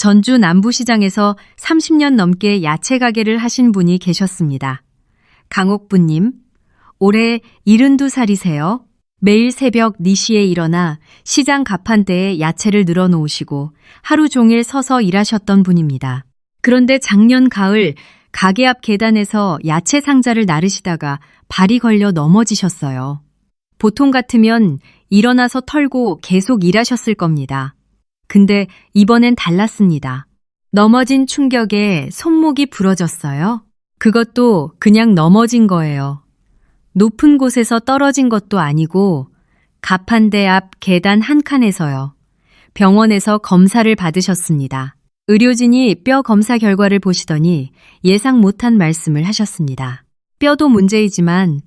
전주 남부시장에서 30년 넘게 야채 가게를 하신 분이 계셨습니다. 강옥부님, 올해 72살이세요. 매일 새벽 4시에 일어나 시장 가판대에 야채를 늘어놓으시고 하루 종일 서서 일하셨던 분입니다. 그런데 작년 가을 가게 앞 계단에서 야채 상자를 나르시다가 발이 걸려 넘어지셨어요. 보통 같으면 일어나서 털고 계속 일하셨을 겁니다. 근데 이번엔 달랐습니다. 넘어진 충격에 손목이 부러졌어요. 그것도 그냥 넘어진 거예요. 높은 곳에서 떨어진 것도 아니고 가판대 앞 계단 한 칸에서요. 병원에서 검사를 받으셨습니다. 의료진이 뼈 검사 결과를 보시더니 예상 못한 말씀을 하셨습니다. 뼈도 문제이지만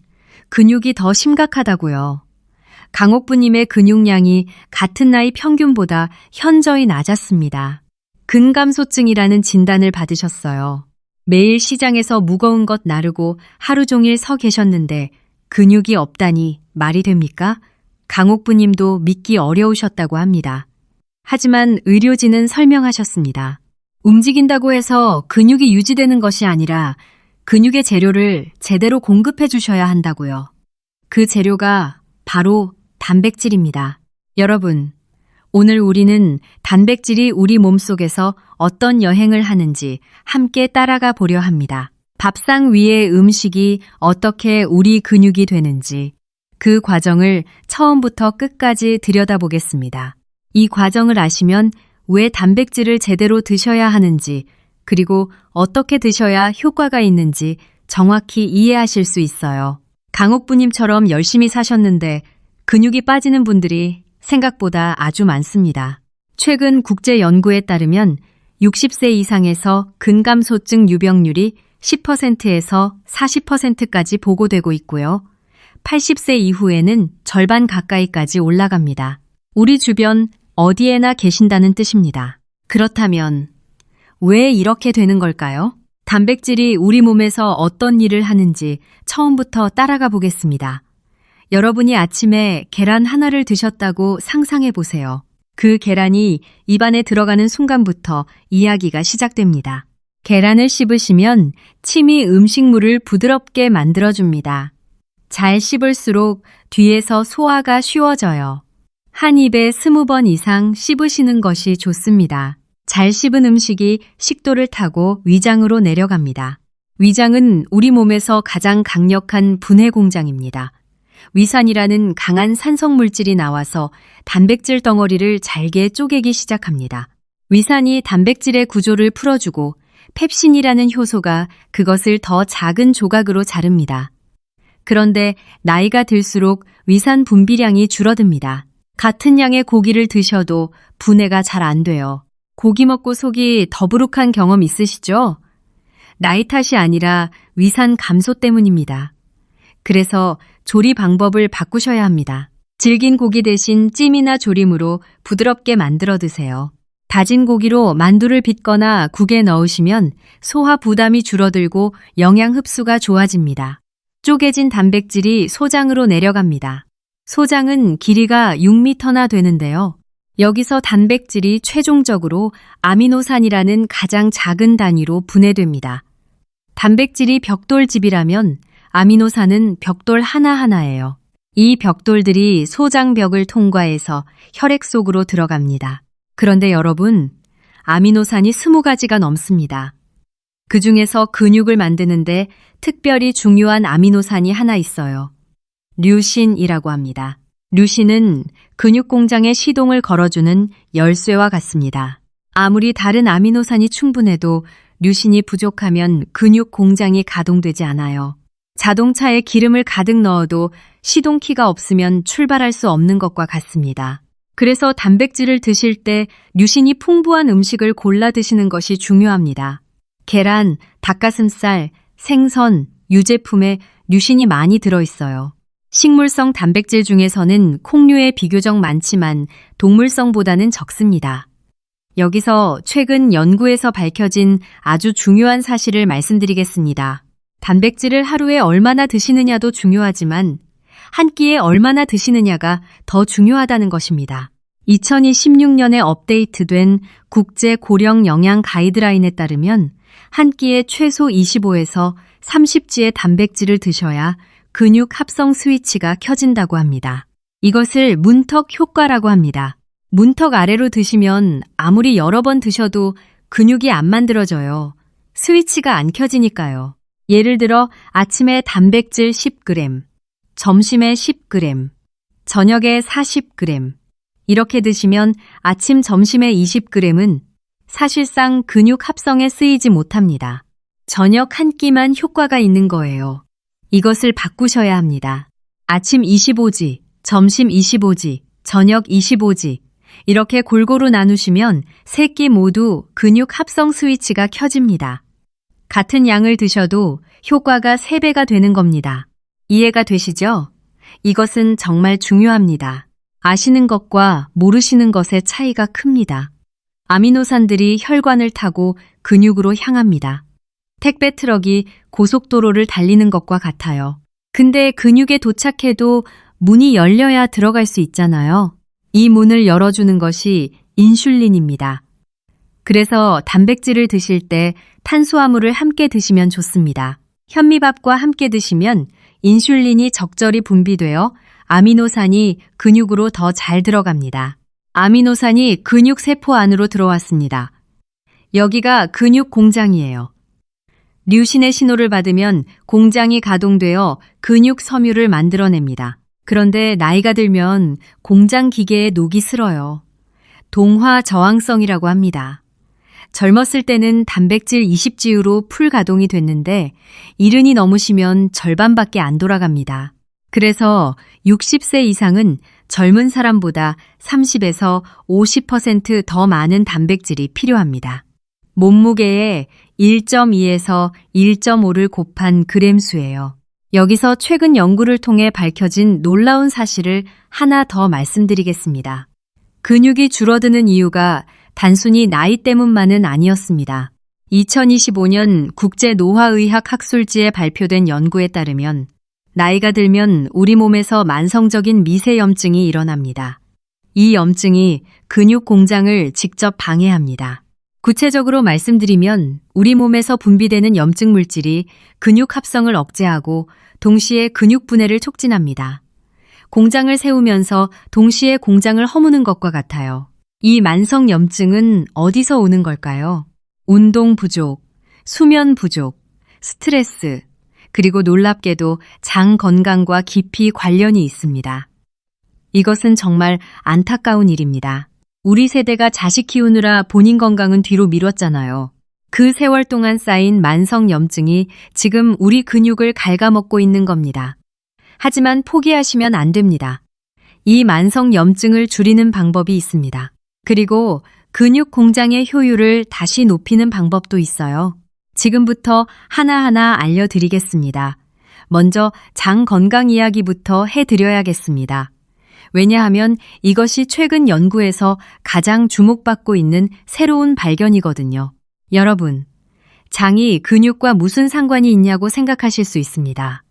근육이 더 심각하다고요. 강옥부님의 근육량이 같은 나이 평균보다 현저히 낮았습니다. 근감소증이라는 진단을 받으셨어요. 매일 시장에서 무거운 것 나르고 하루 종일 서 계셨는데 근육이 없다니 말이 됩니까? 강옥부님도 믿기 어려우셨다고 합니다. 하지만 의료진은 설명하셨습니다. 움직인다고 해서 근육이 유지되는 것이 아니라 근육의 재료를 제대로 공급해 주셔야 한다고요. 그 재료가 바로 단백질입니다. 여러분, 오늘 우리는 단백질이 우리 몸속에서 어떤 여행을 하는지 함께 따라가 보려 합니다. 밥상 위의 음식이 어떻게 우리 근육이 되는지 그 과정을 처음부터 끝까지 들여다보겠습니다. 이 과정을 아시면 왜 단백질을 제대로 드셔야 하는지 그리고 어떻게 드셔야 효과가 있는지 정확히 이해하실 수 있어요. 강옥부님처럼 열심히 사셨는데 근육이 빠지는 분들이 생각보다 아주 많습니다. 최근 국제 연구에 따르면 60세 이상에서 근감소증 유병률이 10%에서 40%까지 보고되고 있고요. 80세 이후에는 절반 가까이까지 올라갑니다. 우리 주변 어디에나 계신다는 뜻입니다. 그렇다면 왜 이렇게 되는 걸까요? 단백질이 우리 몸에서 어떤 일을 하는지 처음부터 따라가 보겠습니다. 여러분이 아침에 계란 하나를 드셨다고 상상해 보세요. 그 계란이 입안에 들어가는 순간부터 이야기가 시작됩니다. 계란을 씹으시면 침이 음식물을 부드럽게 만들어줍니다. 잘 씹을수록 뒤에서 소화가 쉬워져요. 한 입에 20번 이상 씹으시는 것이 좋습니다. 잘 씹은 음식이 식도를 타고 위장으로 내려갑니다. 위장은 우리 몸에서 가장 강력한 분해 공장입니다. 위산이라는 강한 산성물질이 나와서 단백질 덩어리를 잘게 쪼개기 시작합니다. 위산이 단백질의 구조를 풀어주고 펩신이라는 효소가 그것을 더 작은 조각으로 자릅니다. 그런데 나이가 들수록 위산 분비량이 줄어듭니다. 같은 양의 고기를 드셔도 분해가 잘 안 돼요. 고기 먹고 속이 더부룩한 경험 있으시죠? 나이 탓이 아니라 위산 감소 때문입니다. 그래서 조리 방법을 바꾸셔야 합니다. 질긴 고기 대신 찜이나 조림으로 부드럽게 만들어 드세요. 다진 고기로 만두를 빚거나 국에 넣으시면 소화 부담이 줄어들고 영양 흡수가 좋아집니다. 쪼개진 단백질이 소장으로 내려갑니다. 소장은 길이가 6m나 되는데요. 여기서 단백질이 최종적으로 아미노산이라는 가장 작은 단위로 분해됩니다. 단백질이 벽돌집이라면 아미노산은 벽돌 하나하나예요. 이 벽돌들이 소장벽을 통과해서 혈액 속으로 들어갑니다. 그런데 여러분, 아미노산이 20가지가 넘습니다. 그 중에서 근육을 만드는데 특별히 중요한 아미노산이 하나 있어요. 류신이라고 합니다. 류신은 근육 공장의 시동을 걸어주는 열쇠와 같습니다. 아무리 다른 아미노산이 충분해도 류신이 부족하면 근육 공장이 가동되지 않아요. 자동차에 기름을 가득 넣어도 시동키가 없으면 출발할 수 없는 것과 같습니다. 그래서 단백질을 드실 때 류신이 풍부한 음식을 골라 드시는 것이 중요합니다. 계란, 닭가슴살, 생선, 유제품에 류신이 많이 들어있어요. 식물성 단백질 중에서는 콩류에 비교적 많지만 동물성보다는 적습니다. 여기서 최근 연구에서 밝혀진 아주 중요한 사실을 말씀드리겠습니다. 단백질을 하루에 얼마나 드시느냐도 중요하지만 한 끼에 얼마나 드시느냐가 더 중요하다는 것입니다. 2016년에 업데이트된 국제 고령 영양 가이드라인에 따르면 한 끼에 최소 25에서 30g의 단백질을 드셔야 근육 합성 스위치가 켜진다고 합니다. 이것을 문턱 효과라고 합니다. 문턱 아래로 드시면 아무리 여러 번 드셔도 근육이 안 만들어져요. 스위치가 안 켜지니까요. 예를 들어 아침에 단백질 10g, 점심에 10g, 저녁에 40g. 이렇게 드시면 아침, 점심에 20g은 사실상 근육 합성에 쓰이지 못합니다. 저녁 한 끼만 효과가 있는 거예요. 이것을 바꾸셔야 합니다. 아침 25g, 점심 25g, 저녁 25g. 이렇게 골고루 나누시면 세 끼 모두 근육 합성 스위치가 켜집니다. 같은 양을 드셔도 효과가 3배가 되는 겁니다. 이해가 되시죠? 이것은 정말 중요합니다. 아시는 것과 모르시는 것의 차이가 큽니다. 아미노산들이 혈관을 타고 근육으로 향합니다. 택배 트럭이 고속도로를 달리는 것과 같아요. 근데 근육에 도착해도 문이 열려야 들어갈 수 있잖아요. 이 문을 열어주는 것이 인슐린입니다. 그래서 단백질을 드실 때 탄수화물을 함께 드시면 좋습니다. 현미밥과 함께 드시면 인슐린이 적절히 분비되어 아미노산이 근육으로 더 잘 들어갑니다. 아미노산이 근육 세포 안으로 들어왔습니다. 여기가 근육 공장이에요. 류신의 신호를 받으면 공장이 가동되어 근육 섬유를 만들어냅니다. 그런데 나이가 들면 공장 기계에 녹이 슬어요. 동화 저항성이라고 합니다. 젊었을 때는 단백질 20g로 풀 가동이 됐는데 이른이 넘으시면 절반밖에 안 돌아갑니다. 그래서 60세 이상은 젊은 사람보다 30에서 50% 많은 단백질이 필요합니다. 몸무게에 1.2에서 1.5를 곱한 그램 수예요. 여기서 최근 연구를 통해 밝혀진 놀라운 사실을 하나 더 말씀드리겠습니다. 근육이 줄어드는 이유가 단순히 나이 때문만은 아니었습니다. 2025년 국제노화의학 학술지에 발표된 연구에 따르면 나이가 들면 우리 몸에서 만성적인 미세염증이 일어납니다. 이 염증이 근육 공장을 직접 방해합니다. 구체적으로 말씀드리면 우리 몸에서 분비되는 염증 물질이 근육 합성을 억제하고 동시에 근육 분해를 촉진합니다. 공장을 세우면서 동시에 공장을 허무는 것과 같아요. 이 만성 염증은 어디서 오는 걸까요? 운동 부족, 수면 부족, 스트레스, 그리고 놀랍게도 장 건강과 깊이 관련이 있습니다. 이것은 정말 안타까운 일입니다. 우리 세대가 자식 키우느라 본인 건강은 뒤로 미뤘잖아요. 그 세월 동안 쌓인 만성 염증이 지금 우리 근육을 갉아먹고 있는 겁니다. 하지만 포기하시면 안 됩니다. 이 만성 염증을 줄이는 방법이 있습니다. 그리고 근육 공장의 효율을 다시 높이는 방법도 있어요. 지금부터 하나하나 알려드리겠습니다. 먼저 장 건강 이야기부터 해드려야겠습니다. 왜냐하면 이것이 최근 연구에서 가장 주목받고 있는 새로운 발견이거든요. 여러분, 장이 근육과 무슨 상관이 있냐고 생각하실 수 있습니다.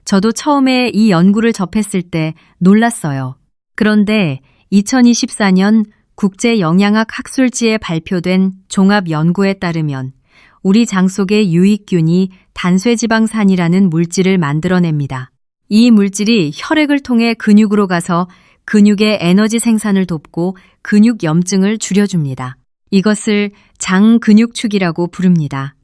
저도 처음에 이 연구를 접했을 때 놀랐어요. 그런데 2024년 국제영양학 학술지에 발표된 종합연구에 따르면 우리 장 속의 유익균이 단쇠지방산이라는 물질을 만들어냅니다. 이 물질이 혈액을 통해 근육으로 가서 근육의 에너지 생산을 돕고 근육 염증을 줄여줍니다. 이것을 장 근육축이라고 부릅니다.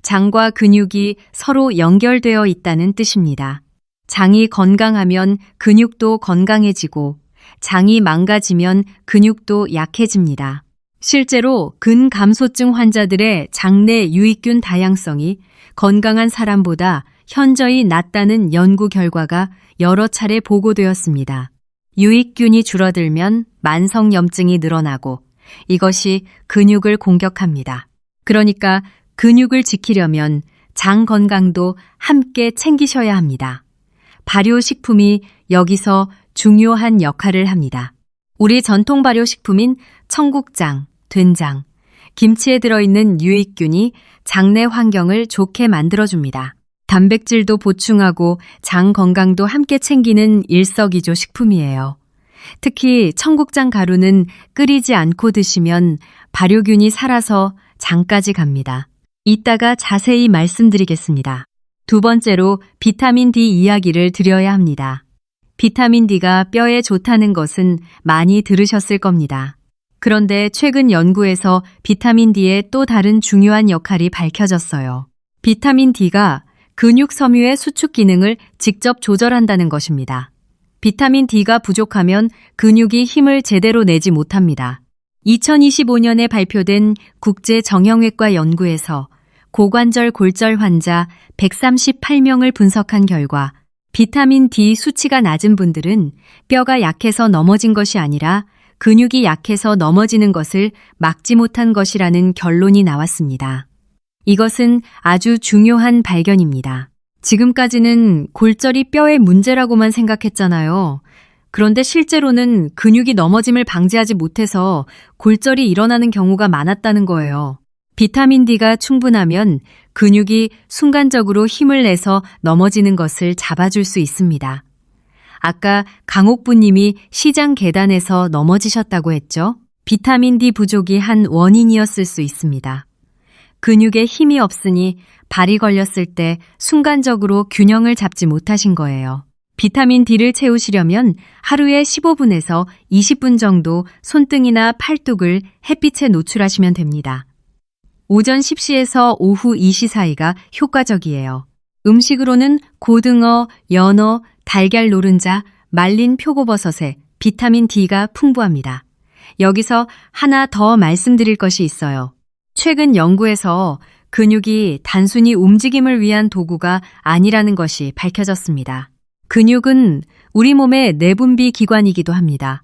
장과 근육이 서로 연결되어 있다는 뜻입니다. 장이 건강하면 근육도 건강해지고 장이 망가지면 근육도 약해집니다. 실제로 근감소증 환자들의 장내 유익균 다양성이 건강한 사람보다 현저히 낮다는 연구 결과가 여러 차례 보고되었습니다. 유익균이 줄어들면 만성염증이 늘어나고 이것이 근육을 공격합니다. 그러니까 근육을 지키려면 장 건강도 함께 챙기셔야 합니다. 발효식품이 여기서 중요한 역할을 합니다. 우리 전통 발효식품인 청국장, 된장, 김치에 들어있는 유익균이 장내 환경을 좋게 만들어줍니다. 단백질도 보충하고 장 건강도 함께 챙기는 일석이조 식품이에요. 특히 청국장 가루는 끓이지 않고 드시면 발효균이 살아서 장까지 갑니다. 이따가 자세히 말씀드리겠습니다. 두 번째로 비타민 D 이야기를 드려야 합니다. 비타민 D가 뼈에 좋다는 것은 많이 들으셨을 겁니다. 그런데 최근 연구에서 비타민 D의 또 다른 중요한 역할이 밝혀졌어요. 비타민 D가 근육 섬유의 수축 기능을 직접 조절한다는 것입니다. 비타민 D가 부족하면 근육이 힘을 제대로 내지 못합니다. 2025년에 발표된 국제정형외과 연구에서 고관절 골절 환자 138명을 분석한 결과 비타민 D 수치가 낮은 분들은 뼈가 약해서 넘어진 것이 아니라 근육이 약해서 넘어지는 것을 막지 못한 것이라는 결론이 나왔습니다. 이것은 아주 중요한 발견입니다. 지금까지는 골절이 뼈의 문제라고만 생각했잖아요. 그런데 실제로는 근육이 넘어짐을 방지하지 못해서 골절이 일어나는 경우가 많았다는 거예요. 비타민 D가 충분하면 근육이 순간적으로 힘을 내서 넘어지는 것을 잡아줄 수 있습니다. 아까 강옥부님이 시장 계단에서 넘어지셨다고 했죠? 비타민 D 부족이 한 원인이었을 수 있습니다. 근육에 힘이 없으니 발이 걸렸을 때 순간적으로 균형을 잡지 못하신 거예요. 비타민 D를 채우시려면 하루에 15분에서 20분 정도 손등이나 팔뚝을 햇빛에 노출하시면 됩니다. 오전 10시에서 오후 2시 사이가 효과적이에요. 음식으로는 고등어, 연어, 달걀 노른자, 말린 표고버섯에 비타민 D가 풍부합니다. 여기서 하나 더 말씀드릴 것이 있어요. 최근 연구에서 근육이 단순히 움직임을 위한 도구가 아니라는 것이 밝혀졌습니다. 근육은 우리 몸의 내분비 기관이기도 합니다.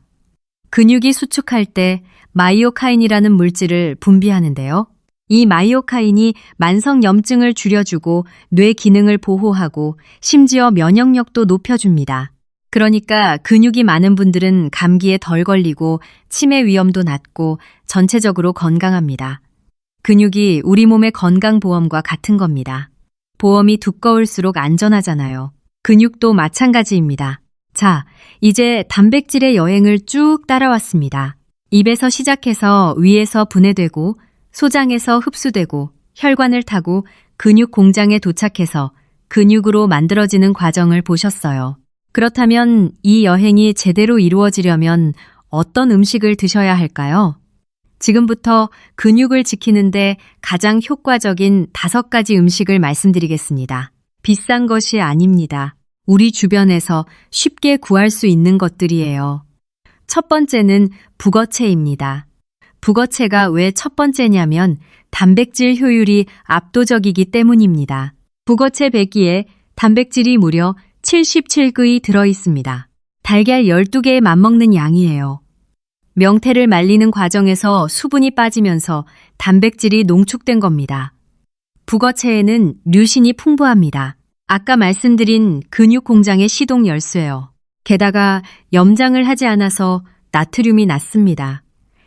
근육이 수축할 때 마이오카인이라는 물질을 분비하는데요. 이 마이오카인이 만성염증을 줄여주고 뇌 기능을 보호하고 심지어 면역력도 높여줍니다. 그러니까 근육이 많은 분들은 감기에 덜 걸리고 치매 위험도 낮고 전체적으로 건강합니다. 근육이 우리 몸의 건강보험과 같은 겁니다. 보험이 두꺼울수록 안전하잖아요. 근육도 마찬가지입니다. 자, 이제 단백질의 여행을 쭉 따라왔습니다. 입에서 시작해서 위에서 분해되고 소장에서 흡수되고 혈관을 타고 근육 공장에 도착해서 근육으로 만들어지는 과정을 보셨어요. 그렇다면 이 여행이 제대로 이루어지려면 어떤 음식을 드셔야 할까요? 지금부터 근육을 지키는데 가장 효과적인 5가지 음식을 말씀드리겠습니다. 비싼 것이 아닙니다. 우리 주변에서 쉽게 구할 수 있는 것들이에요. 첫 번째는 북어채입니다. 북어채가 왜 첫 번째냐면 단백질 효율이 압도적이기 때문입니다. 북어채 100기에 단백질이 무려 77g이 들어있습니다. 달걀 12개에 맞먹는 양이에요. 명태를 말리는 과정에서 수분이 빠지면서 단백질이 농축된 겁니다. 북어채에는 류신이 풍부합니다. 아까 말씀드린 근육 공장의 시동 열쇠요. 게다가 염장을 하지 않아서 나트륨이 낮습니다.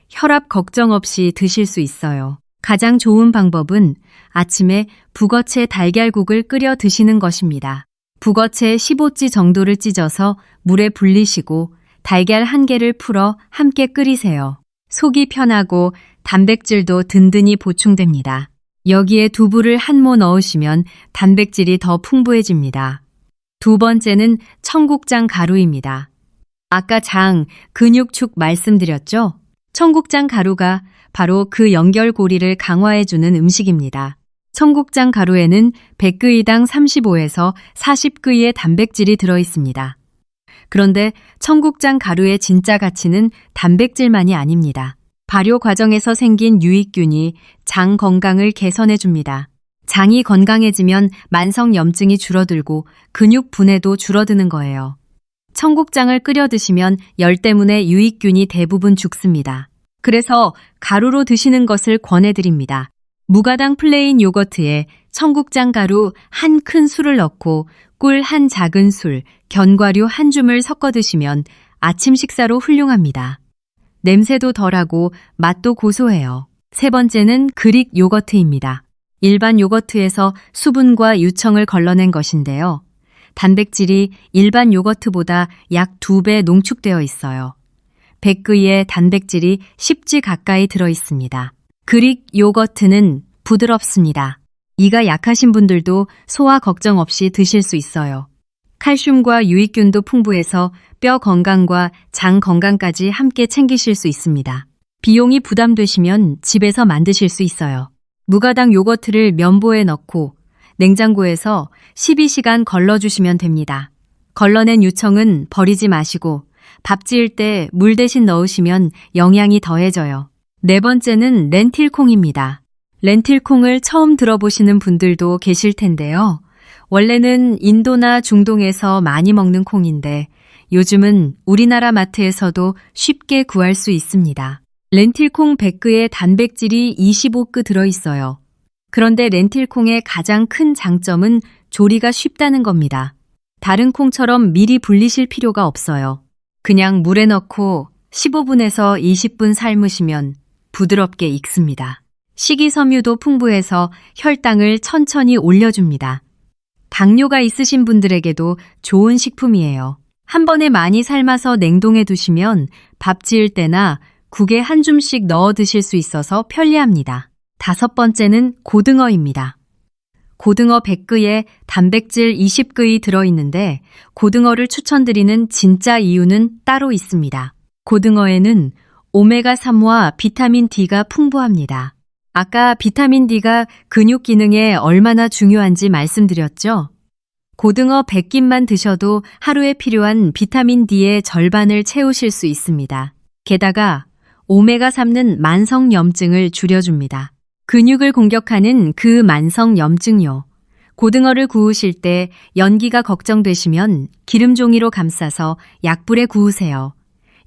혈압 걱정 없이 드실 수 있어요. 가장 좋은 방법은 아침에 북어채 달걀국을 끓여 드시는 것입니다. 북어채 15찌 정도를 찢어서 물에 불리시고 달걀 1개를 풀어 함께 끓이세요. 속이 편하고 단백질도 든든히 보충됩니다. 여기에 두부를 한 모 넣으시면 단백질이 더 풍부해집니다. 두 번째는 청국장 가루입니다. 아까 장, 근육축 말씀드렸죠? 청국장 가루가 바로 그 연결고리를 강화해주는 음식입니다. 청국장 가루에는 100g당 35에서 40g의 단백질이 들어있습니다. 그런데 청국장 가루의 진짜 가치는 단백질만이 아닙니다. 발효 과정에서 생긴 유익균이 장 건강을 개선해줍니다. 장이 건강해지면 만성염증이 줄어들고 근육 분해도 줄어드는 거예요. 청국장을 끓여 드시면 열 때문에 유익균이 대부분 죽습니다. 그래서 가루로 드시는 것을 권해드립니다. 무가당 플레인 요거트에 청국장 가루 한 큰 술을 넣고 꿀 한 작은 술, 견과류 한 줌을 섞어 드시면 아침 식사로 훌륭합니다. 냄새도 덜하고 맛도 고소해요. 세 번째는 그릭 요거트입니다. 일반 요거트에서 수분과 유청을 걸러낸 것인데요. 단백질이 일반 요거트보다 약 2배 농축되어 있어요. 100g의 단백질이 10g 가까이 들어 있습니다. 그릭 요거트는 부드럽습니다. 이가 약하신 분들도 소화 걱정 없이 드실 수 있어요. 칼슘과 유익균도 풍부해서 뼈 건강과 장 건강까지 함께 챙기실 수 있습니다. 비용이 부담되시면 집에서 만드실 수 있어요. 무가당 요거트를 면보에 넣고 냉장고에서 12시간 걸러주시면 됩니다. 걸러낸 유청은 버리지 마시고 밥 지을 때 물 대신 넣으시면 영양이 더해져요. 네 번째는 렌틸콩입니다. 렌틸콩을 처음 들어보시는 분들도 계실 텐데요. 원래는 인도나 중동에서 많이 먹는 콩인데 요즘은 우리나라 마트에서도 쉽게 구할 수 있습니다. 렌틸콩 100g에 단백질이 25g 들어있어요. 그런데 렌틸콩의 가장 큰 장점은 조리가 쉽다는 겁니다. 다른 콩처럼 미리 불리실 필요가 없어요. 그냥 물에 넣고 15분에서 20분 삶으시면 부드럽게 익습니다. 식이섬유도 풍부해서 혈당을 천천히 올려줍니다. 당뇨가 있으신 분들에게도 좋은 식품이에요. 한 번에 많이 삶아서 냉동해 두시면 밥 지을 때나 국에 한 줌씩 넣어 드실 수 있어서 편리합니다. 다섯 번째는 고등어입니다. 고등어 100g에 단백질 20g 들어있는데 고등어를 추천드리는 진짜 이유는 따로 있습니다. 고등어에는 오메가3와 비타민 D가 풍부합니다. 아까 비타민 D가 근육 기능에 얼마나 중요한지 말씀드렸죠? 고등어 100g만 드셔도 하루에 필요한 비타민 D의 절반을 채우실 수 있습니다. 게다가 오메가3는 만성염증을 줄여줍니다. 근육을 공격하는 그 만성염증요. 고등어를 구우실 때 연기가 걱정되시면 기름종이로 감싸서 약불에 구우세요.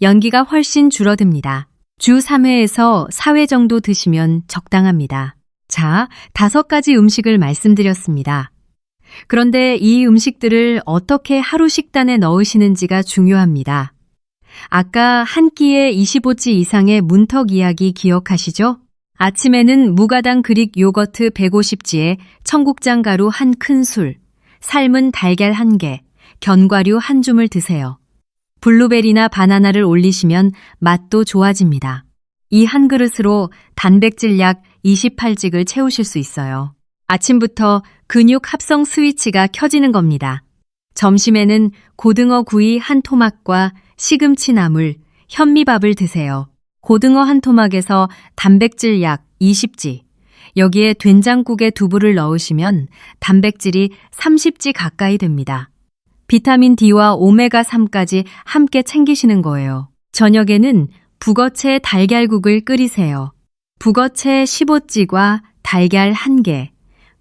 연기가 훨씬 줄어듭니다. 주 3회에서 4회 정도 드시면 적당합니다. 자, 5가지 음식을 말씀드렸습니다. 그런데 이 음식들을 어떻게 하루 식단에 넣으시는지가 중요합니다. 아까 한 끼에 25g 이상의 문턱 이야기 기억하시죠? 아침에는 무가당 그릭 요거트 150g에 청국장 가루 한 큰술, 삶은 달걀 1개, 견과류 1줌을 드세요. 블루베리나 바나나를 올리시면 맛도 좋아집니다. 이 한 그릇으로 단백질 약 28g을 채우실 수 있어요. 아침부터 근육 합성 스위치가 켜지는 겁니다. 점심에는 고등어 구이 한 토막과 시금치 나물, 현미밥을 드세요. 고등어 한 토막에서 단백질 약 20g, 여기에 된장국에 두부를 넣으시면 단백질이 30g 가까이 됩니다. 비타민 D와 오메가3까지 함께 챙기시는 거예요. 저녁에는 북어채 달걀국을 끓이세요. 북어채 15g과 달걀 1개,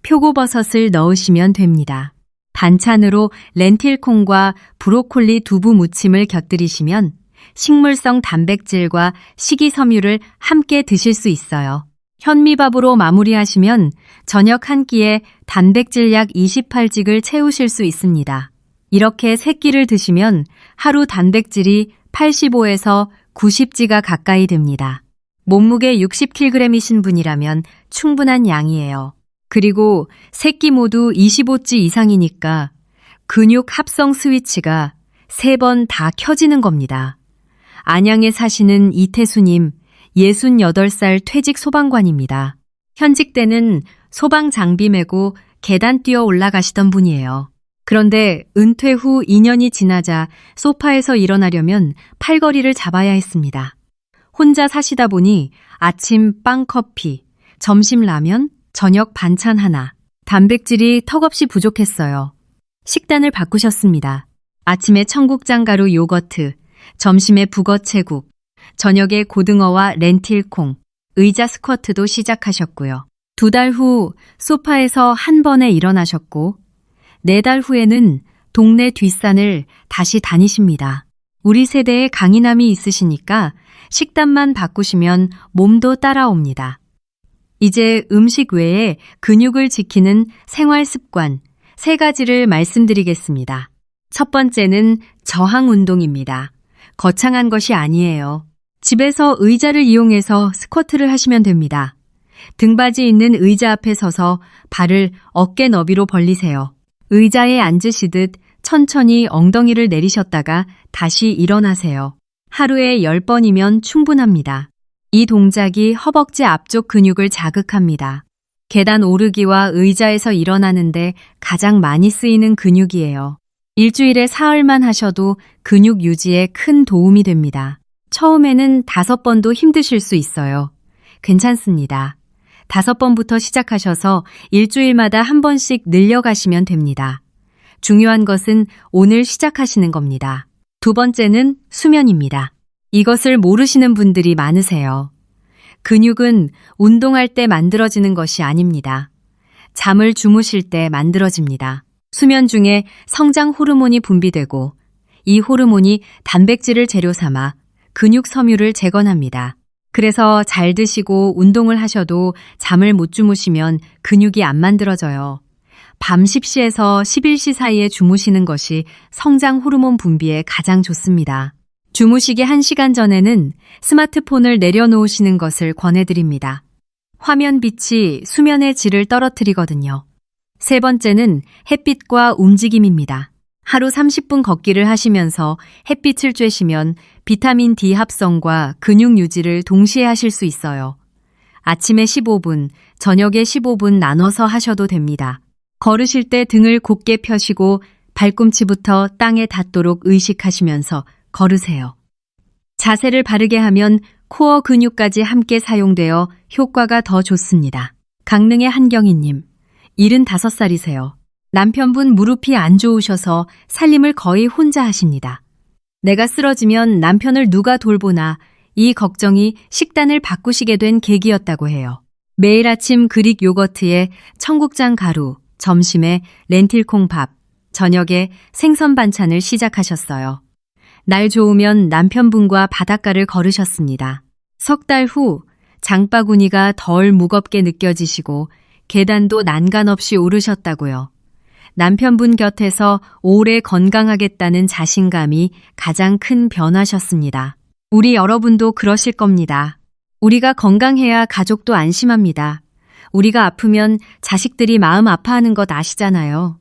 표고버섯을 넣으시면 됩니다. 반찬으로 렌틸콩과 브로콜리 두부 무침을 곁들이시면 식물성 단백질과 식이섬유를 함께 드실 수 있어요. 현미밥으로 마무리하시면 저녁 한 끼에 단백질 약 28g를 채우실 수 있습니다. 이렇게 3끼를 드시면 하루 단백질이 85에서 90g가 가까이 됩니다. 몸무게 60kg이신 분이라면 충분한 양이에요. 그리고 3끼 모두 25g 이상이니까 근육 합성 스위치가 3번 다 켜지는 겁니다. 안양에 사시는 이태수님, 68살 퇴직 소방관입니다. 현직 때는 소방 장비 메고 계단 뛰어 올라가시던 분이에요. 그런데 은퇴 후 2년이 지나자 소파에서 일어나려면 팔걸이를 잡아야 했습니다. 혼자 사시다 보니 아침 빵 커피, 점심 라면, 저녁 반찬 하나, 단백질이 턱없이 부족했어요. 식단을 바꾸셨습니다. 아침에 청국장 가루 요거트, 점심에 북어채국, 저녁에 고등어와 렌틸콩, 의자 스쿼트도 시작하셨고요. 2달 후 소파에서 한 번에 일어나셨고 4달 후에는 동네 뒷산을 다시 다니십니다. 우리 세대에 강인함이 있으시니까 식단만 바꾸시면 몸도 따라옵니다. 이제 음식 외에 근육을 지키는 생활 습관 3가지를 말씀드리겠습니다. 첫 번째는 저항 운동입니다. 거창한 것이 아니에요. 집에서 의자를 이용해서 스쿼트를 하시면 됩니다. 등받이 있는 의자 앞에 서서 발을 어깨 너비로 벌리세요. 의자에 앉으시듯 천천히 엉덩이를 내리셨다가 다시 일어나세요. 하루에 10번이면 충분합니다. 이 동작이 허벅지 앞쪽 근육을 자극합니다. 계단 오르기와 의자에서 일어나는데 가장 많이 쓰이는 근육이에요. 일주일에 사흘만 하셔도 근육 유지에 큰 도움이 됩니다. 처음에는 5번도 힘드실 수 있어요. 괜찮습니다. 5번부터 시작하셔서 일주일마다 한 번씩 늘려가시면 됩니다. 중요한 것은 오늘 시작하시는 겁니다. 두 번째는 수면입니다. 이것을 모르시는 분들이 많으세요. 근육은 운동할 때 만들어지는 것이 아닙니다. 잠을 주무실 때 만들어집니다. 수면 중에 성장 호르몬이 분비되고 이 호르몬이 단백질을 재료 삼아 근육 섬유를 재건합니다. 그래서 잘 드시고 운동을 하셔도 잠을 못 주무시면 근육이 안 만들어져요. 밤 10시에서 11시 사이에 주무시는 것이 성장 호르몬 분비에 가장 좋습니다. 주무시기 1시간 전에는 스마트폰을 내려놓으시는 것을 권해드립니다. 화면 빛이 수면의 질을 떨어뜨리거든요. 세 번째는 햇빛과 움직임입니다. 하루 30분 걷기를 하시면서 햇빛을 쬐시면 비타민 D 합성과 근육 유지를 동시에 하실 수 있어요. 아침에 15분, 저녁에 15분 나눠서 하셔도 됩니다. 걸으실 때 등을 곧게 펴시고 발꿈치부터 땅에 닿도록 의식하시면서 걸으세요. 자세를 바르게 하면 코어 근육까지 함께 사용되어 효과가 더 좋습니다. 강릉의 한경희님, 75살이세요. 남편분 무릎이 안 좋으셔서 살림을 거의 혼자 하십니다. 내가 쓰러지면 남편을 누가 돌보나 이 걱정이 식단을 바꾸시게 된 계기였다고 해요. 매일 아침 그릭 요거트에 청국장 가루, 점심에 렌틸콩밥, 저녁에 생선 반찬을 시작하셨어요. 날 좋으면 남편분과 바닷가를 걸으셨습니다. 석 달 후 장바구니가 덜 무겁게 느껴지시고 계단도 난간 없이 오르셨다고요. 남편분 곁에서 오래 건강하겠다는 자신감이 가장 큰 변화셨습니다. 우리 여러분도 그러실 겁니다. 우리가 건강해야 가족도 안심합니다. 우리가 아프면 자식들이 마음 아파하는 것 아시잖아요.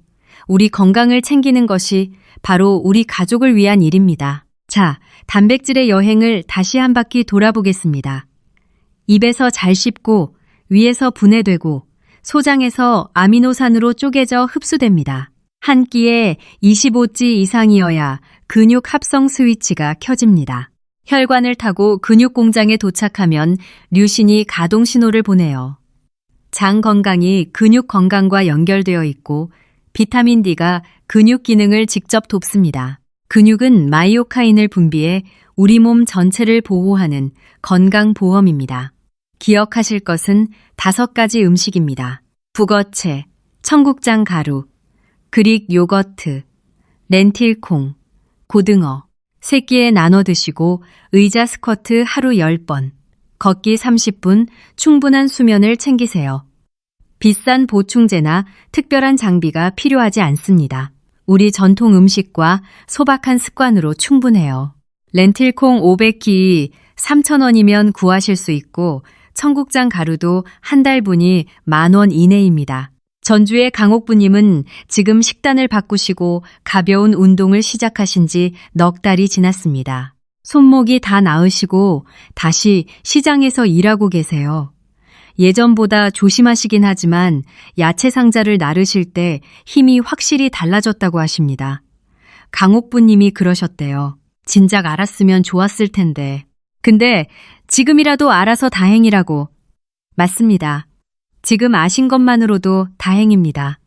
우리 건강을 챙기는 것이 바로 우리 가족을 위한 일입니다. 자, 단백질의 여행을 다시 한 바퀴 돌아보겠습니다. 입에서 잘 씹고 위에서 분해되고 소장에서 아미노산으로 쪼개져 흡수됩니다. 한 끼에 25찌 이상이어야 근육 합성 스위치가 켜집니다. 혈관을 타고 근육 공장에 도착하면 류신이 가동 신호를 보내요. 장 건강이 근육 건강과 연결되어 있고 비타민 D가 근육 기능을 직접 돕습니다. 근육은 마이오카인을 분비해 우리 몸 전체를 보호하는 건강보험입니다. 기억하실 것은 5가지 음식입니다. 북어채, 청국장 가루, 그릭 요거트, 렌틸콩, 고등어, 3끼에 나눠 드시고 의자 스쿼트 하루 10번, 걷기 30분, 충분한 수면을 챙기세요. 비싼 보충제나 특별한 장비가 필요하지 않습니다. 우리 전통 음식과 소박한 습관으로 충분해요. 렌틸콩 500끼 3,000원이면 구하실 수 있고 청국장 가루도 한 달분이 10,000원 이내입니다. 전주의 강옥부님은 지금 식단을 바꾸시고 가벼운 운동을 시작하신 지 넉 달이 지났습니다. 손목이 다 나으시고 다시 시장에서 일하고 계세요. 예전보다 조심하시긴 하지만 야채 상자를 나르실 때 힘이 확실히 달라졌다고 하십니다. 강옥부님이 그러셨대요. 진작 알았으면 좋았을 텐데. 근데 지금이라도 알아서 다행이라고. 맞습니다. 지금 아신 것만으로도 다행입니다.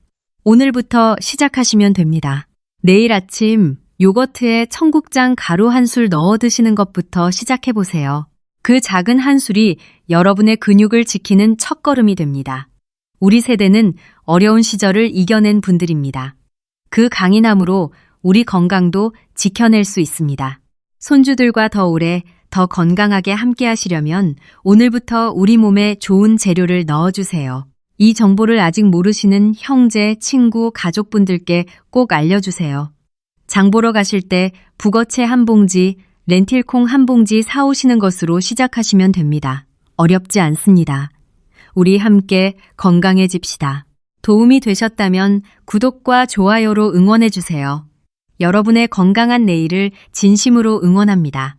오늘부터 시작하시면 됩니다. 내일 아침 요거트에 청국장 가루 한 술 넣어 드시는 것부터 시작해보세요. 그 작은 한 술이 여러분의 근육을 지키는 첫걸음이 됩니다. 우리 세대는 어려운 시절을 이겨낸 분들입니다. 그 강인함으로 우리 건강도 지켜낼 수 있습니다. 손주들과 더 오래, 더 건강하게 함께 하시려면 오늘부터 우리 몸에 좋은 재료를 넣어주세요. 이 정보를 아직 모르시는 형제, 친구, 가족분들께 꼭 알려주세요. 장 보러 가실 때 북어채 한 봉지, 렌틸콩 한 봉지 사오시는 것으로 시작하시면 됩니다. 어렵지 않습니다. 우리 함께 건강해집시다. 도움이 되셨다면 구독과 좋아요로 응원해주세요. 여러분의 건강한 내일을 진심으로 응원합니다.